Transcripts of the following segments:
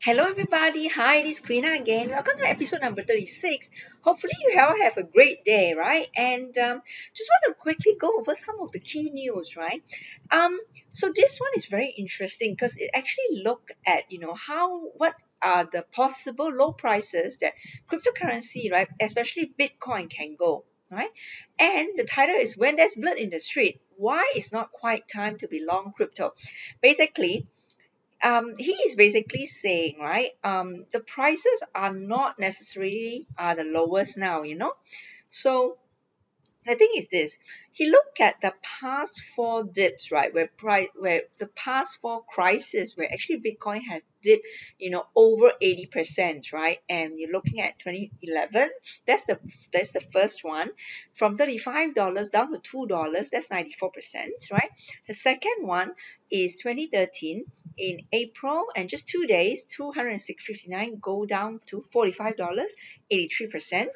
Hello, everybody. Hi, this is Queena again. Welcome to episode number 36. Hopefully, you all have a great day, right? And just want to quickly go over some of the key news, right? Um, so this one is very interesting because it actually look at what are the possible low prices that cryptocurrency, right, especially Bitcoin, can go. Right, and the title is When There's Blood in the Street, Why It's Not Quite Time to Be Long Crypto. Basically, he is basically saying, right, the prices are not necessarily are the lowest now, So the thing is this, he looked at the past four dips, right, where the past four crises where actually Bitcoin has dipped, over 80%, right? And you're looking at 2011, that's the first one, from $35 down to $2, that's 94%, right? The second one is 2013 in April, and just 2 days, 259 go down to $45, 83%.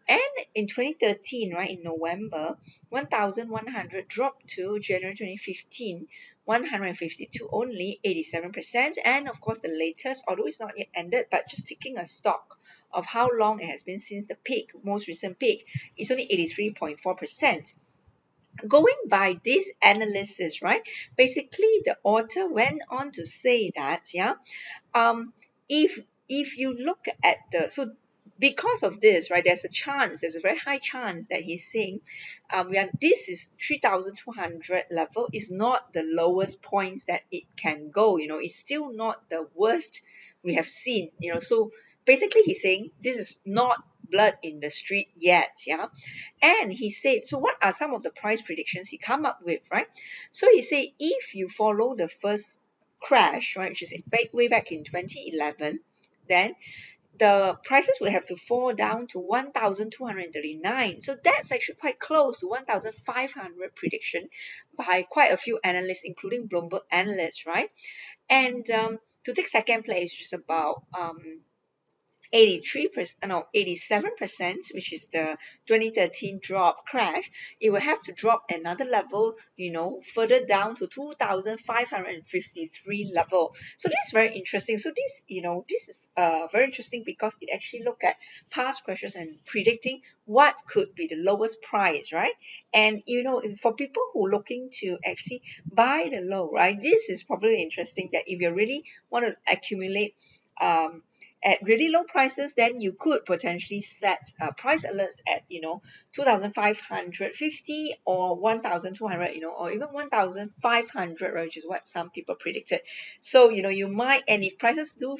And in 2013, right, in November, 1,100 dropped to January 2015, 152 only, 87%. And of course, the latest, although it's not yet ended, but just taking a stock of how long it has been since the peak, most recent peak, is only 83.4%. Going by this analysis, right, basically the author went on to say that, um, if you look at because of this, right, there's a very high chance that he's saying, this is 3,200 level is not the lowest points that it can go. It's still not the worst we have seen. So basically he's saying this is not blood in the street yet. And he said, so what are some of the price predictions he come up with, right? So he said, if you follow the first crash, right, which is way back in 2011, then the prices will have to fall down to 1,239. So that's actually quite close to 1,500 prediction by quite a few analysts, including Bloomberg analysts, right? And to take second place, which is about 83%, no, 87%, which is the 2013 drop crash, it will have to drop another level, further down to 2,553 level. So this is very interesting. So this is very interesting because it actually look at past crashes and predicting what could be the lowest price, right? And for people who are looking to actually buy the low, right, this is probably interesting that if you really want to accumulate um, at really low prices, then you could potentially set price alerts at 2,550 or 1,200, or even 1,500, right, which is what some people predicted. So you might, and if prices do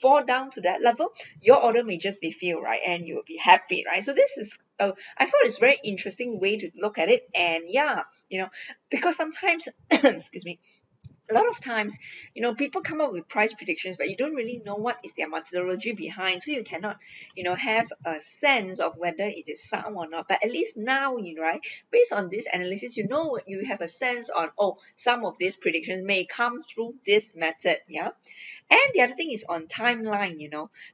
fall down to that level, your order may just be filled, right, and you will be happy, right? So this is I thought it's a very interesting way to look at it. And yeah, because sometimes excuse me, a lot of times, people come up with price predictions, but you don't really know what is their methodology behind. So you cannot, have a sense of whether it is sound or not. But at least now, right, based on this analysis, you have a sense on, oh, some of these predictions may come through this method. Yeah. And the other thing is on timeline,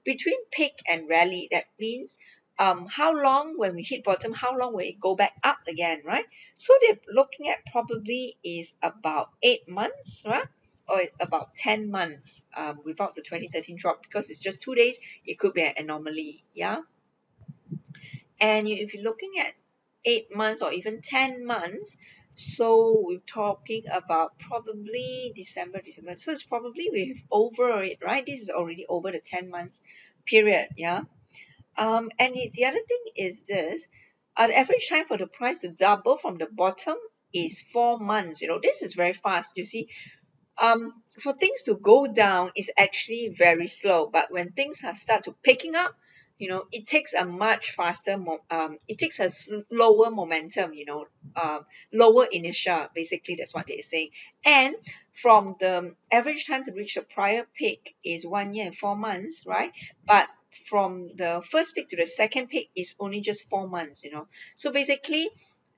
between peak and rally. That means how long when we hit bottom, how long will it go back up again, right? So they're looking at probably is about 8 months, right? Or about 10 months without the 2013 drop, because it's just 2 days, it could be an anomaly, yeah? And if you're looking at 8 months or even 10 months, so we're talking about probably December. So it's probably we've over it, right? This is already over the 10 months period, yeah? And the other thing is this, the average time for the price to double from the bottom is 4 months. This is very fast. You see, for things to go down is actually very slow, but when things are start to picking up, it takes a much faster it takes a slower momentum, lower inertia, basically that's what they're saying. And from the average time to reach the prior peak is 1 year and 4 months, right? But from the first peak to the second peak is only just 4 months. So basically,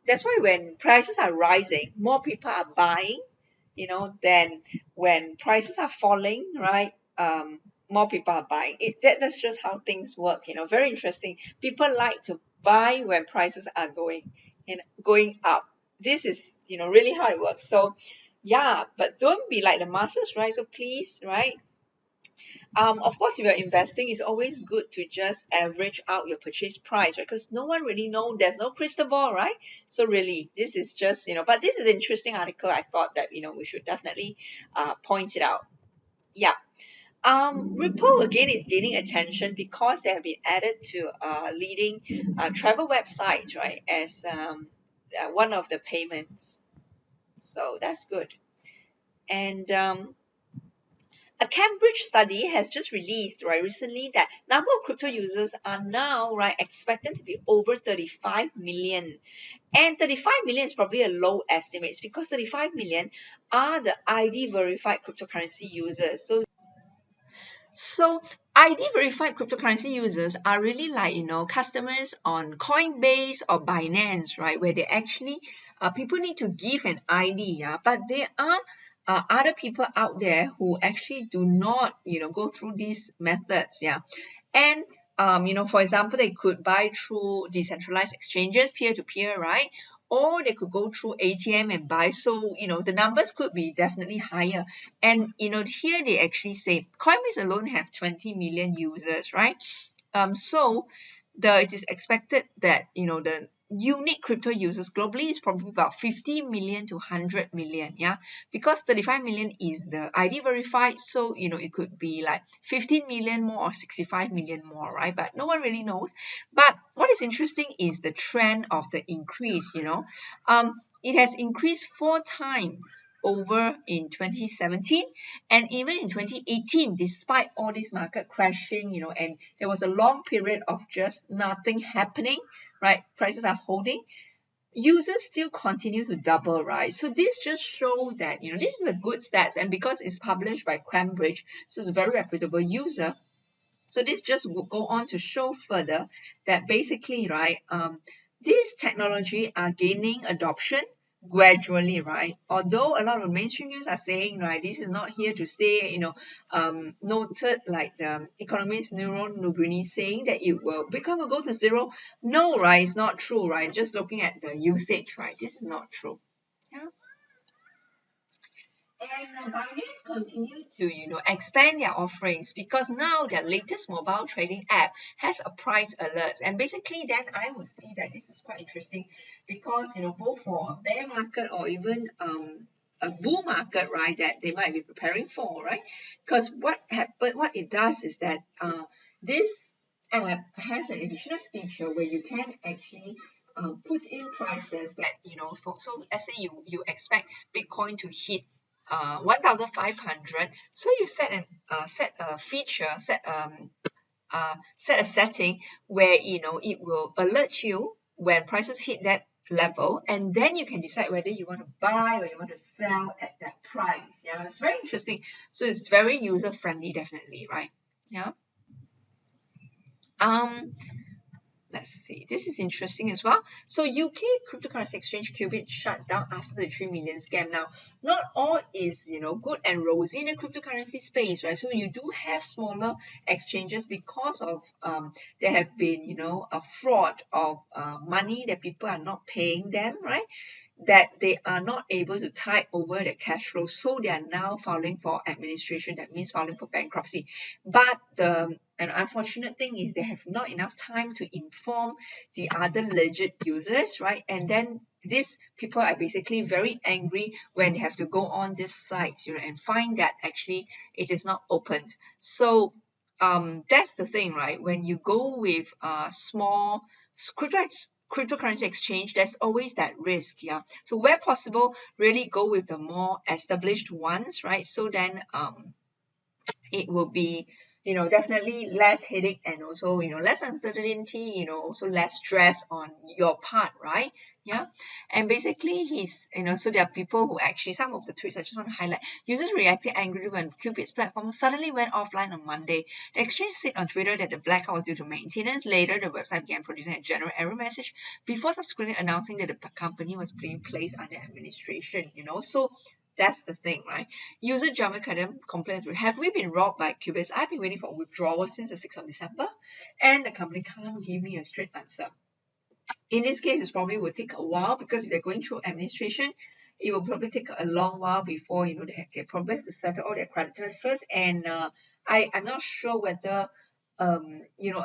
that's why when prices are rising, more people are buying, then when prices are falling, right, more people are buying. That's just how things work, very interesting. People like to buy when prices are going up. This is, really how it works. So, yeah, but don't be like the masses, right? So please, right, Of course, if you're investing, it's always good to just average out your purchase price, right? Because no one really know. There's no crystal ball, right? So really, this is just, but this is an interesting article. I thought that, we should definitely point it out. Yeah. Ripple again is gaining attention because they have been added to leading travel websites, right? As one of the payments. So that's good. And a Cambridge study has just released right recently that number of crypto users are now right expected to be over 35 million, and 35 million is probably a low estimate because 35 million are the ID verified cryptocurrency users. So ID verified cryptocurrency users are really like, customers on Coinbase or Binance, right? Where they actually, people need to give an ID, yeah. But there are other people out there who actually do not, go through these methods, yeah. And for example, they could buy through decentralized exchanges, peer to peer, right? Or they could go through ATM and buy. So, the numbers could be definitely higher. And, here they actually say Coinbase alone have 20 million users, right? So it is expected that, the unique crypto users globally is probably about 50 million to 100 million, yeah, because 35 million is the ID verified, so it could be like 15 million more or 65 million more, right? But no one really knows. But what is interesting is the trend of the increase. It has increased 4 times over in 2017 and even in 2018, despite all this market crashing, and there was a long period of just nothing happening, right? Prices are holding. Users still continue to double, right? So this just show that, this is a good stats. And because it's published by Cambridge, so it's a very reputable user. So this just will go on to show further that basically, right, these technology are gaining adoption gradually, right? Although a lot of mainstream news are saying, right, this is not here to stay, noted like the economist Nero Nubrini saying that it will become a go to zero. No, right, it's not true, right? Just looking at the usage, right? This is not true. Yeah. And Binance continue to, expand their offerings because now their latest mobile trading app has a price alert. And basically, then I would see that this is quite interesting because, both for a bear market or even a bull market, right, that they might be preparing for, right? Because what it does is that this app has an additional feature where you can actually put in prices that, so let's say you expect Bitcoin to hit 1,500. So you set a feature, set a setting where it will alert you when prices hit that level, and then you can decide whether you want to buy or you want to sell at that price. Yeah, it's very interesting. So it's very user friendly, definitely, right? Yeah. Um, Let's see. This is interesting as well. So UK cryptocurrency exchange Qubit shuts down after the 3 million scam. Now, not all is good and rosy in the cryptocurrency space, right? So you do have smaller exchanges because of there have been a fraud of money that people are not paying them, right? That they are not able to tide over the cash flow, so they are now filing for administration. That means filing for bankruptcy. But the an unfortunate thing is they have not enough time to inform the other legit users, right? And then these people are basically very angry when they have to go on this site, and find that actually it is not opened. So that's the thing, right? When you go with small cryptocurrency exchange, there's always that risk, yeah. So where possible, really go with the more established ones, right? So then it will be definitely less headache and also less uncertainty, also less stress on your part, right? Yeah. And basically so there are people who actually, some of the tweets I just want to highlight: users reacted angrily when Qubit's platform suddenly went offline on Monday. The exchange said on Twitter that the blackout was due to maintenance. Later, the website began producing a general error message before subsequently announcing that the company was being placed under administration. So that's the thing, right? User Jamal Kadam complained, have we been robbed by Cubase? I've been waiting for withdrawal since the 6th of December, and the company can't give me a straight answer. In this case, it probably will take a while because if they're going through administration, it will probably take a long while before, they probably have to settle all their creditors first. And I'm not sure whether a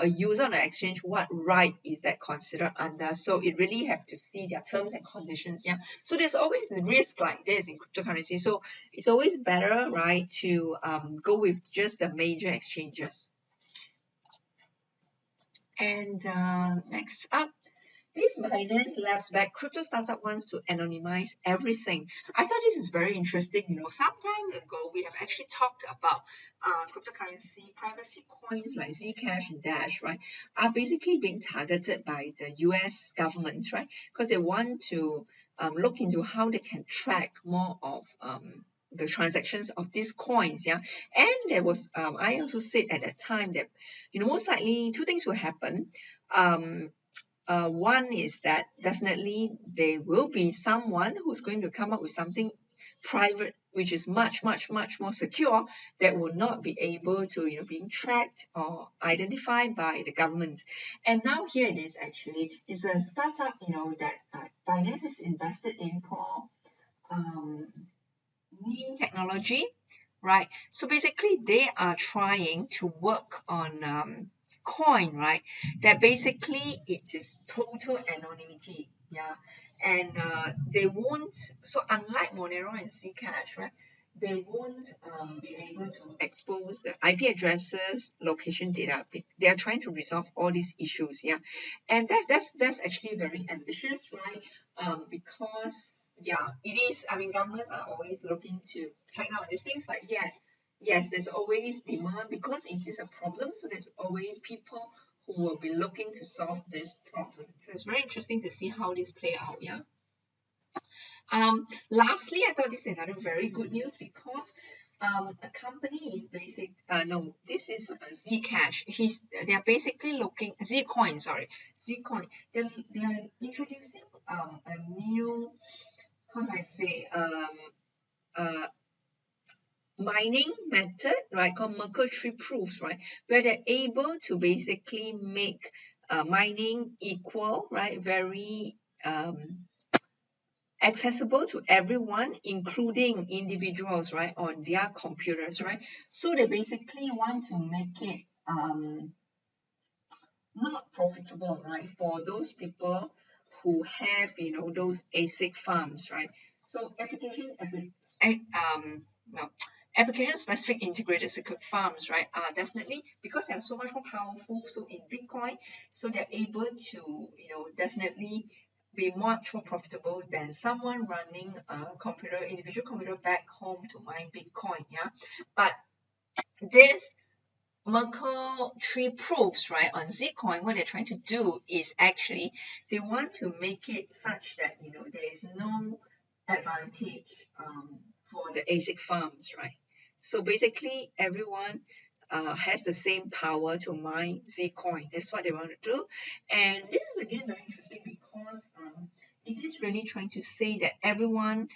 user on the exchange, what right is that considered under. So it really have to see their terms and conditions. Yeah. So there's always the risk like this in cryptocurrency. So it's always better, right, to go with just the major exchanges. And next up, this Binance Labs back crypto startup wants to anonymize everything. I thought this is very interesting. Some time ago we have actually talked about cryptocurrency privacy coins like Zcash and Dash, right, are basically being targeted by the US government, right, because they want to look into how they can track more of the transactions of these coins, yeah. And there was I also said at that time that most likely two things will happen. One is that definitely there will be someone who's going to come up with something private, which is much, much, much more secure, that will not be able to, being tracked or identified by the government. And now here it is actually, it's a startup, that Binance is invested in for new technology, right? So basically they are trying to work on coin, right, that basically it is total anonymity, yeah. And they won't, so unlike Monero and Zcash, right, they won't be able to expose the IP addresses, location data. They are trying to resolve all these issues, yeah. And that's actually very ambitious, right? Because yeah, it is. I mean, governments are always looking to track down these things, but yes, there's always demand because it is a problem. So there's always people who will be looking to solve this problem. So it's very interesting to see how this play out. Yeah. Lastly, I thought this is another very good news because a company is basic. No, this is Zcash. They are basically looking Zcoin. Sorry, Zcoin. They are introducing a new, how do I say, uh mining method, right, called Merkle tree proofs, right, where they're able to basically make mining equal, right, very accessible to everyone, including individuals, right, on their computers, right. So they basically want to make it not profitable, right, for those people who have, those ASIC farms, right. So no, application specific integrated circuit farms, right, are definitely, because they are so much more powerful, so in Bitcoin, so they're able to, definitely be much more profitable than someone running a individual computer back home to mine Bitcoin, yeah. But this Merkle tree proofs, right, on Zcoin, what they're trying to do is actually they want to make it such that there is no advantage for the ASIC farms, right? So basically, everyone has the same power to mine Zcoin. That's what they want to do, and this is again very interesting because it is really trying to say that everyone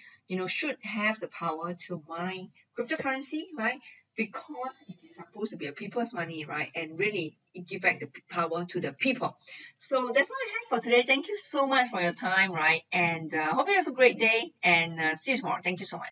should have the power to mine cryptocurrency, right? Because it is supposed to be a people's money, right? And really it give back the power to the people. So that's all I have for today. Thank you so much for your time, right? And hope you have a great day and see you tomorrow. Thank you so much.